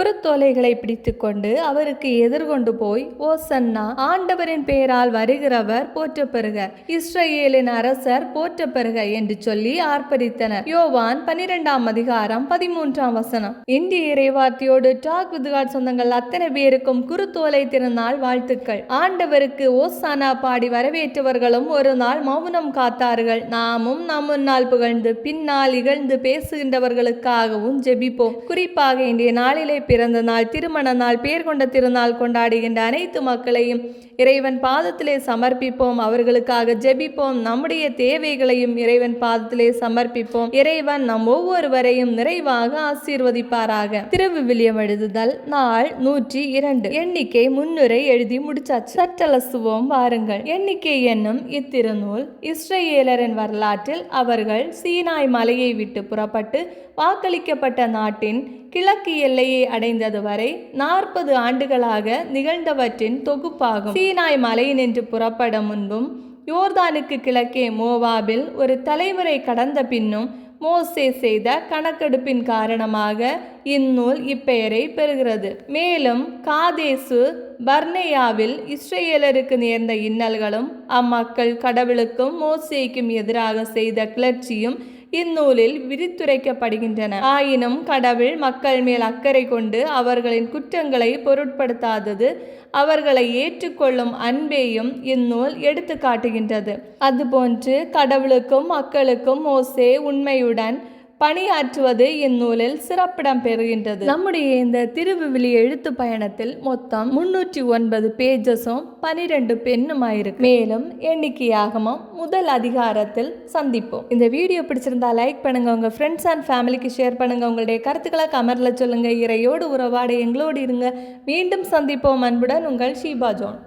குருத்தோலைகளை பிடித்துக்கொண்டு அவருக்கு எதிர்கொண்டு போய், ஓசன்னா, ஆண்டவரின் பெயரால் வருகிறவர் போற்ற பெறுக, இஸ்ரவேலின் அரசர் போற்ற பெறுக என்று சொல்லி ஆர்ப்பரித்தனர். யோவான் 12ஆம் அதிகாரம் 13ஆம் வசனம். இந்திய இறைவார்த்தையோடு டாக் வித் காட் சொந்தங்கள் அத்தனை பேருக்கும் குருத்தோலை திருநாள் வாழ்த்துக்கள். ஆண்டவருக்கு ஓசானா பாடி வரவேற்றவர்களும் ஒரு நாள் மௌனம் காத்தார்கள். நாமும் நம் முன்னால் புகழ்ந்து பின்னால் இகழ்ந்து பேசுகின்றவர்களுக்காகவும் ஜெபிப்போம். குறிப்பாக இன்றைய நாளிலே பிறந்த நாள், திருமண நாள், பேர் கொண்ட திருநாள் கொண்டாடுகின்ற அனைத்து மக்களையும் இறைவன் பாதத்திலே சமர்ப்பிப்போம். அவர்களுக்காக ஜெபிப்போம். நம்முடைய தேவைகளையும் இறைவன் பாதத்திலே சமர்ப்பிப்போம். இறைவன் நம் ஒவ்வொருவரையும் நிறைவாக ஆசீர்வதிப்பாராக. திருவிவிலியம் எழுதுதல் நாள் 102. எண்ணிக்கை முன்னுரை எழுதி முடிச்சாச்சு. சற்றலசுவோம் வாருங்கள். எண்ணிக்கை என்னும் இத்திருநூல் இஸ்ரவேலரின் வரலாற்றில் அவர்கள் சீனாய் மலையை விட்டு புறப்பட்டு வாக்களிக்கப்பட்ட நாட்டின் கிழக்கு எல்லையை அடைந்தது வரை 40 ஆண்டுகளாக நிகழ்ந்தவற்றின் தொகுப்பாகும். சீனாய் மலையினின்று புறப்பட முன்பும் யோர்தானுக்கு கிழக்கே மோவாபில் ஒரு தலைமுறை கடந்த பின்னும் மோசே செய்த கணக்கெடுப்பின் காரணமாக இந்நூல் இப்பெயரை பெறுகிறது. மேலும் காதேசு பர்னேயாவில் இஸ்ரவேலருக்கு நேர்ந்த இன்னல்களும் அம்மக்கள் கடவுளுக்கும் மோசேக்கும் எதிராக செய்த கிளர்ச்சியும் இந்நூலில் விரித்துரைக்கப்படுகின்றன. ஆயினும் கடவுள் மக்கள் மேல் அக்கறை கொண்டு அவர்களின் குற்றங்களை பொருட்படுத்தாதது அவர்களை ஏற்றுக்கொள்ளும் அன்பையும் இந்நூல் எடுத்து காட்டுகின்றது. அதுபோன்று கடவுளுக்கும் மக்களுக்கும் மோசே உண்மையுடன் பணியாற்றுவது இந்நூலில் சிறப்பிடம் பெறுகின்றது. நம்முடைய இந்த திருவிவிலிய எழுத்து பயணத்தில் மொத்தம் 309 பேஜஸும் 12 பெண்ணுமாயிருக்கு. மேலும் எண்ணிக்கையாகமும் முதல் அதிகாரத்தில் சந்திப்போம். இந்த வீடியோ பிடிச்சிருந்தா லைக் பண்ணுங்க, உங்க ஃப்ரெண்ட்ஸ் அண்ட் ஃபேமிலிக்கு ஷேர் பண்ணுங்க, உங்களுடைய கருத்துக்களை கமெண்ட்ல சொல்லுங்க. இறையோடு உறவாட எங்களோடு இருங்க. மீண்டும் சந்திப்போம். அன்புடன் உங்கள் ஷீபா ஜோன்.